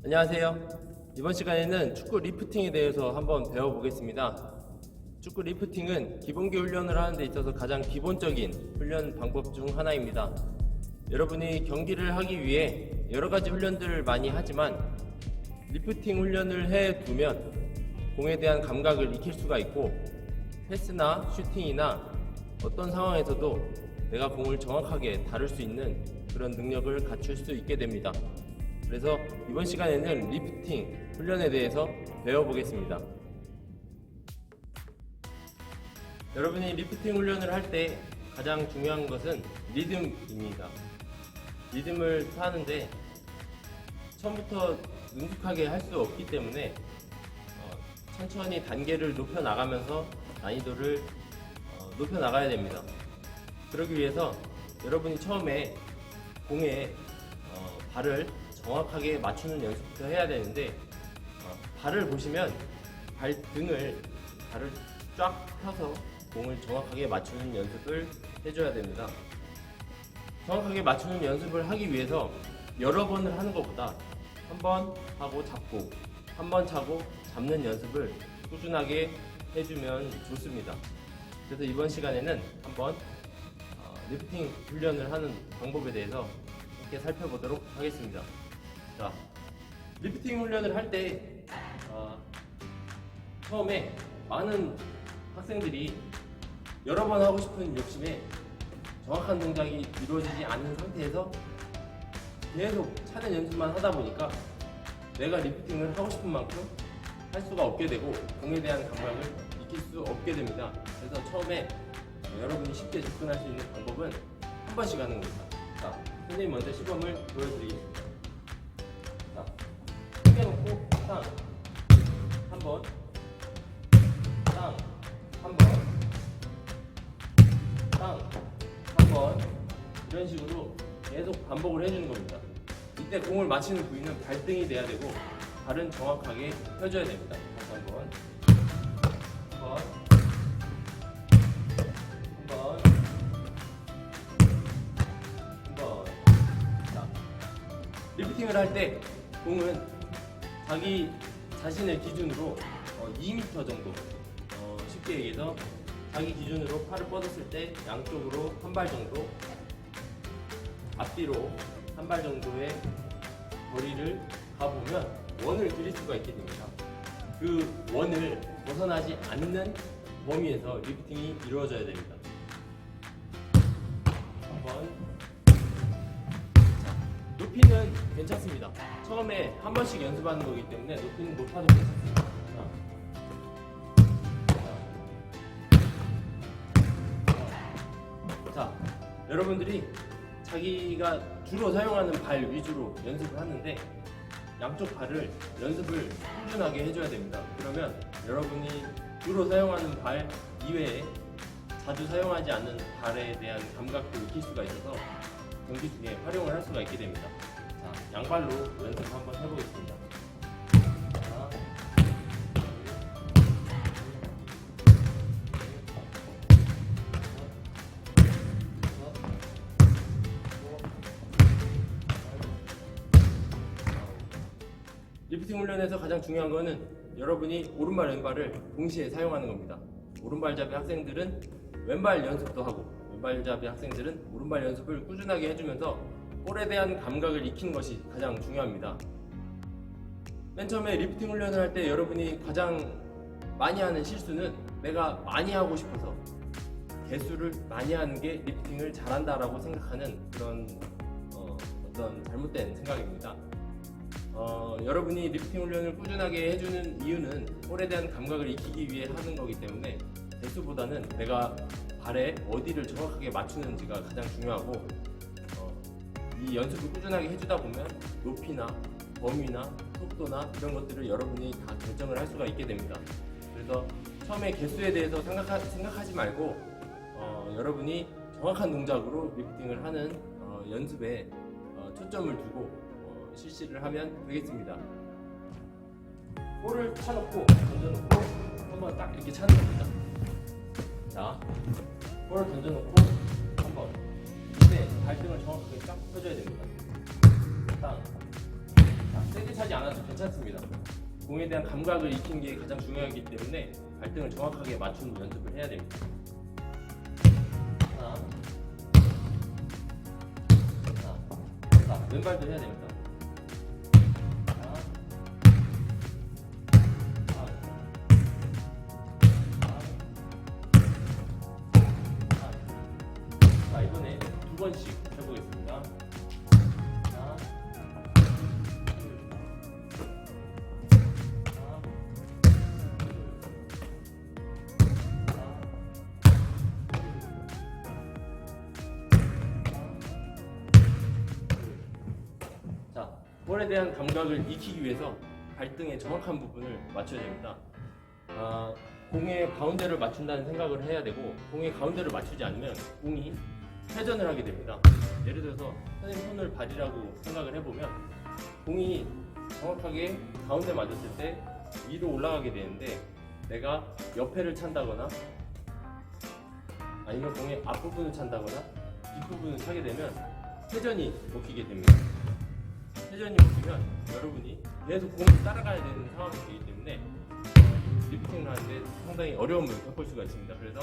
안녕하세요. 이번 시간에는 축구 리프팅에 대해서 한번 배워보겠습니다. 축구 리프팅은 기본기 훈련을 하는 데 있어서 가장 기본적인 훈련 방법 중 하나입니다. 여러분이 경기를 하기 위해 여러 가지 훈련들을 많이 하지만 리프팅 훈련을 해두면 공에 대한 감각을 익힐 수가 있고 패스나 슈팅이나 어떤 상황에서도 내가 공을 정확하게 다룰 수 있는 그런 능력을 갖출 수 있게 됩니다. 그래서 이번 시간에는 리프팅 훈련에 대해서 배워보겠습니다. 여러분이 리프팅 훈련을 할 때 가장 중요한 것은 리듬입니다. 리듬을 타는데 처음부터 능숙하게 할 수 없기 때문에 천천히 단계를 높여 나가면서 난이도를 높여 나가야 됩니다. 그러기 위해서 여러분이 처음에 공에 발을 정확하게 맞추는 연습부터 해야 되는데 발을 보시면 발을 쫙 펴서 공을 정확하게 맞추는 연습을 해줘야 됩니다. 정확하게 맞추는 연습을 하기 위해서 여러 번을 하는 것보다 한 번 하고 잡고 한 번 차고 잡는 연습을 꾸준하게 해주면 좋습니다. 그래서 이번 시간에는 한번 리프팅 훈련을 하는 방법에 대해서 함께 살펴보도록 하겠습니다. 자, 리프팅 훈련을 할 때 처음에 많은 학생들이 여러 번 하고 싶은 욕심에 정확한 동작이 이루어지지 않는 상태에서 계속 차는 연습만 하다 보니까 내가 리프팅을 하고 싶은 만큼 할 수가 없게 되고 공에 대한 감각을 익힐 수 없게 됩니다. 그래서 처음에 여러분이 쉽게 접근할 수 있는 방법은 한 번씩 하는 겁니다. 자, 선생님 먼저 시범을 보여드리겠습니다. 자, 크게 놓고 땅 한 번, 땅 한 번, 땅 한 번, 이런 식으로 계속 반복을 해주는 겁니다. 이때 공을 맞히는 부위는 발등이 돼야 되고 발은 정확하게 펴줘야 됩니다. 다시 한 번, 한 번, 한 번, 한 번. 자, 리프팅을 할 때 공은 자기 자신의 기준으로 2m 정도, 쉽게 얘기해서 자기 기준으로 팔을 뻗었을 때 양쪽으로 한 발 정도, 앞뒤로 한 발 정도의 거리를 가보면 원을 그릴 수가 있게 됩니다. 그 원을 벗어나지 않는 범위에서 리프팅이 이루어져야 됩니다. 한번. 높이는 괜찮습니다. 처음에 한 번씩 연습하는 거기 때문에 높이는 높아도 괜찮습니다. 자, 여러분들이 자기가 주로 사용하는 발 위주로 연습을 하는데 양쪽 발을 연습을 꾸준하게 해줘야 됩니다. 그러면 여러분이 주로 사용하는 발 이외에 자주 사용하지 않는 발에 대한 감각도 익힐 수가 있어서 경기 중에 활용을 할 수가 있게 됩니다. 자, 양발로 연습 한번 해보겠습니다. 리프팅 훈련에서 가장 중요한 거는 여러분이 오른발 왼발을 동시에 사용하는 겁니다. 오른발잡이 학생들은 왼발 연습도 하고 왼발잡이 학생들은 오른발 연습을 꾸준하게 해주면서 볼에 대한 감각을 익히는 것이 가장 중요합니다. 맨 처음에 리프팅 훈련을 할 때 여러분이 가장 많이 하는 실수는 내가 많이 하고 싶어서 개수를 많이 하는 게 리프팅을 잘한다라고 생각하는 그런 어떤 잘못된 생각입니다. 여러분이 리프팅 훈련을 꾸준하게 해주는 이유는 볼에 대한 감각을 익히기 위해 하는 거기 때문에 개수보다는 내가 발에 어디를 정확하게 맞추는지가 가장 중요하고 이 연습을 꾸준하게 해주다 보면 높이나 범위나 속도나 이런 것들을 여러분이 다 결정을 할 수가 있게 됩니다. 그래서 처음에 개수에 대해서 생각하지 말고 여러분이 정확한 동작으로 리프팅을 하는 연습에 초점을 두고 실시를 하면 되겠습니다. 볼을 차놓고 던져놓고 한번 딱 이렇게 차는 겁니다. 자, 볼을 던져놓고 한번 이때 발등을 정확하게 쫙 펴줘야 됩니다. 땅, 자, 세게 차지 않아도 괜찮습니다. 공에 대한 감각을 익히는 게 가장 중요하기 때문에 발등을 정확하게 맞추는 연습을 해야 됩니다. 하나, 자, 왼발도 해야 됩니다. 자, 이번에 두 번씩 해보겠습니다. 하나, 둘, 하나, 자, 볼에 대한 감각을 익히기 위해서 발등의 정확한 부분을 맞춰야 됩니다. 공의 가운데를 맞춘다는 생각을 해야 되고, 공의 가운데를 맞추지 않으면 공이 회전을 하게 됩니다. 예를 들어서 선생님 손을 발이라고 생각을 해보면 공이 정확하게 가운데 맞았을 때 위로 올라가게 되는데, 내가 옆에를 찬다거나 아니면 공의 앞부분을 찬다거나 뒷부분을 차게 되면 회전이 먹히게 됩니다. 회전이 먹히면 여러분이 계속 공을 따라가야 되는 상황이 되기 때문에 리프팅을 하는데 상당히 어려움을 겪을 수가 있습니다. 그래서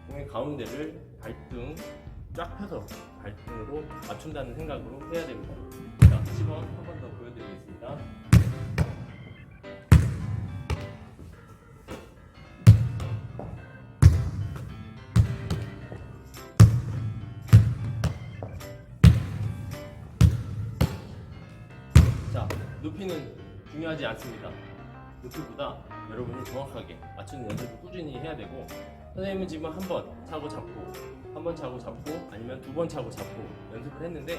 공의 가운데를 발등 쫙 펴서 발등으로 맞춘다는 생각으로 해야 됩니다. 자, 시범 한 번 더 보여드리겠습니다. 자, 높이는 중요하지 않습니다. 높이보다 여러분이 정확하게 맞추는 연습을 꾸준히 해야 되고, 선생님은 지금 한 번 차고 잡고, 한 번 차고 잡고, 아니면 두 번 차고 잡고 연습을 했는데,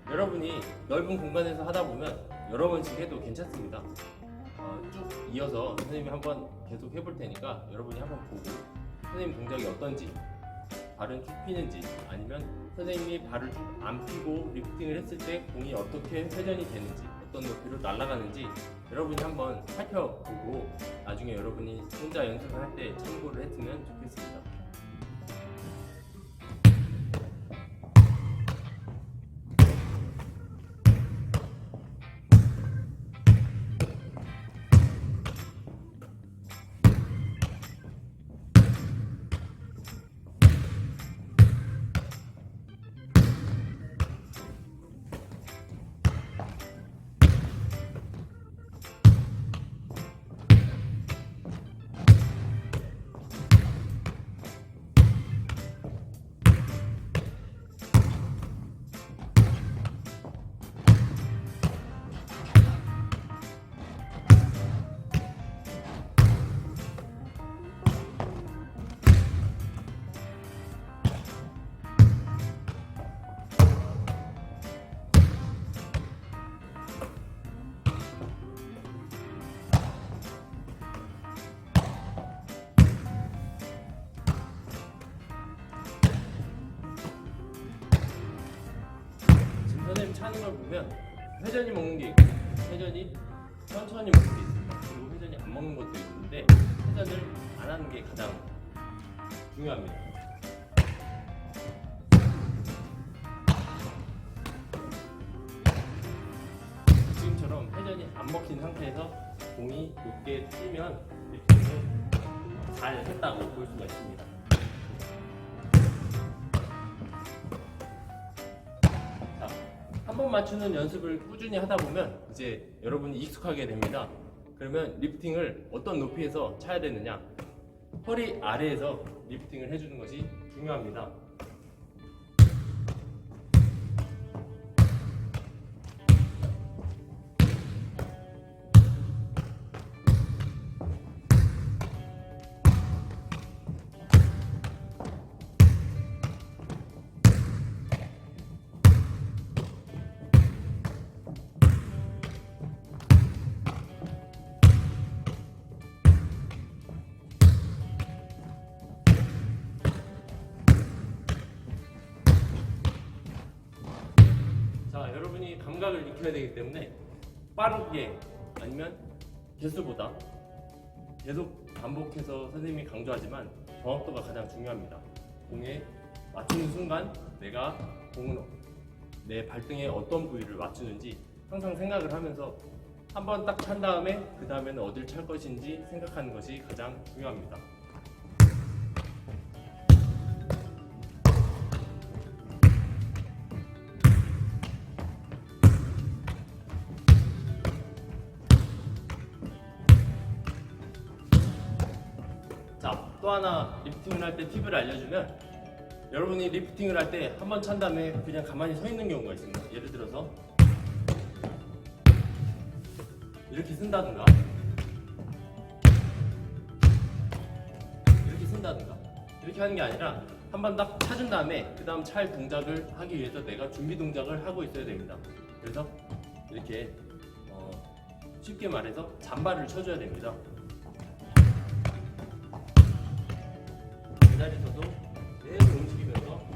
여러분이 넓은 공간에서 하다 보면 여러 번씩 해도 괜찮습니다. 쭉 이어서 선생님이 한 번 계속 해볼 테니까 여러분이 한번 보고 선생님 동작이 어떤지, 발은 쭉 피는지, 아니면 선생님이 발을 쭉 안 피고 리프팅을 했을 때 공이 어떻게 회전이 되는지, 어떤 높이로 날아가는지 여러분이 한번 살펴보고 나중에 여러분이 혼자 연습을 할 때 참고를 했으면 좋겠습니다. 선생님 차는 걸 보면 회전이 먹는 게 있고, 회전이 천천히 먹는 게 있습니다. 그리고 회전이 안 먹는 것도 있는데, 회전을 안 하는 게 가장 중요합니다. 지금처럼 회전이 안 먹힌 상태에서 공이 높게 뛰면 리프팅을 잘 했다고 볼 수가 있습니다. 한 번 맞추는 연습을 꾸준히 하다 보면 이제 여러분이 익숙하게 됩니다. 그러면 리프팅을 어떤 높이에서 차야 되느냐, 허리 아래에서 리프팅을 해주는 것이 중요합니다. 자, 여러분이 감각을 익혀야 되기 때문에 빠르게 아니면 개수보다 계속 반복해서 선생님이 강조하지만 정확도가 가장 중요합니다. 공에 맞추는 순간 내가 공을 내 발등에 어떤 부위를 맞추는지 항상 생각을 하면서 한번 딱 찬 다음에 그 다음에는 어딜 찰 것인지 생각하는 것이 가장 중요합니다. 자, 또 하나 리프팅을 할 때 팁을 알려주면, 여러분이 리프팅을 할 때 한 번 찬 다음에 그냥 가만히 서 있는 경우가 있습니다. 예를 들어서 이렇게 쓴다든가 이렇게 쓴다든가 이렇게 하는 게 아니라 한 번 딱 찾은 다음에 그 다음 찰 동작을 하기 위해서 내가 준비 동작을 하고 있어야 됩니다. 그래서 이렇게 쉽게 말해서 잠바를 쳐줘야 됩니다. 제자리에서도 계속 움직이면서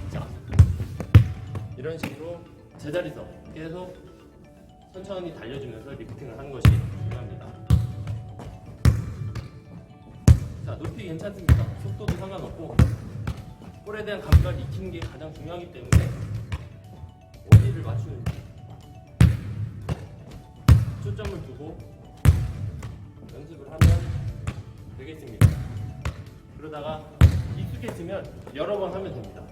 자, 이런 식으로 제자리에서 계속 천천히 달려주면서 리프팅을 하는 것이 중요합니다. 자, 높이 괜찮습니다. 속도도 상관없고 볼에 대한 감각을 익히는 게 가장 중요하기 때문에 어디를 맞추는지 초점을 두고 연습을 하면 되겠습니다. 그러다가 익숙해지면 여러 번 하면 됩니다.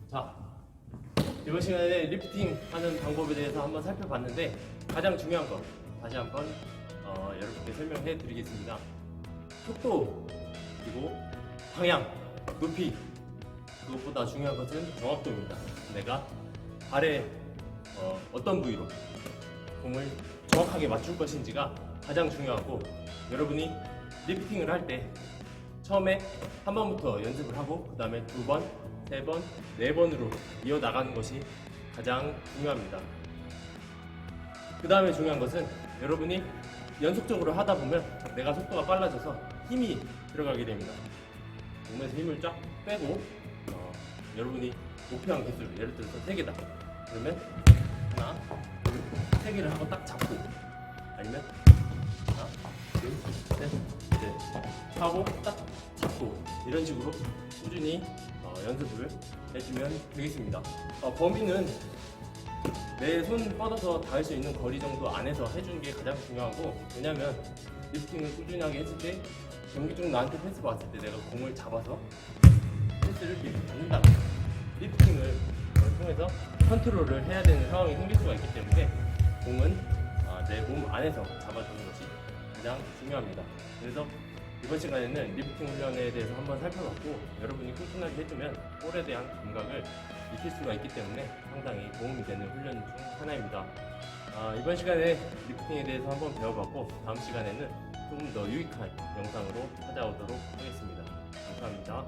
자, 이번 시간에 리프팅 하는 방법에 대해서 한번 살펴봤는데, 가장 중요한 거 다시 한번 여러분께 설명해 드리겠습니다. 속도, 그리고 방향, 높이, 그것보다 중요한 것은 정확도입니다. 내가 발에 어떤 부위로 공을 정확하게 맞출 것인지가 가장 중요하고, 여러분이 리프팅을 할 때 처음에 한 번부터 연습을 하고 그 다음에 두 번, 세 번, 네 번으로 이어나가는 것이 가장 중요합니다. 그 다음에 중요한 것은 여러분이 연속적으로 하다 보면 내가 속도가 빨라져서 힘이 들어가게 됩니다. 몸에서 힘을 쫙 빼고 여러분이 목표한 개수를 예를 들어서 3개다. 그러면 하나, 둘, 3개를 한번 딱 잡고, 아니면 하나, 둘, 셋, 넷 하고 딱 잡고, 이런 식으로 꾸준히 연습을 해주면 되겠습니다. 범위는 내 손 뻗어서 닿을 수 있는 거리 정도 안에서 해주는 게 가장 중요하고, 왜냐면 리프팅을 꾸준하게 했을 때 경기 중 나한테 패스가 왔을 때 내가 공을 잡아서 패스를 미리 받는다. 리프팅을 통해서 컨트롤을 해야 되는 상황이 생길 수가 있기 때문에 공은 내 몸 안에서 잡아주는 것이 가장 중요합니다. 그래서 이번 시간에는 리프팅 훈련에 대해서 한번 살펴봤고, 여러분이 꾸준하게 해주면 볼에 대한 감각을 익힐 수가 있기 때문에 상당히 도움이 되는 훈련 중 하나입니다. 이번 시간에 리프팅에 대해서 한번 배워봤고, 다음 시간에는 조금 더 유익한 영상으로 찾아오도록 하겠습니다. 감사합니다.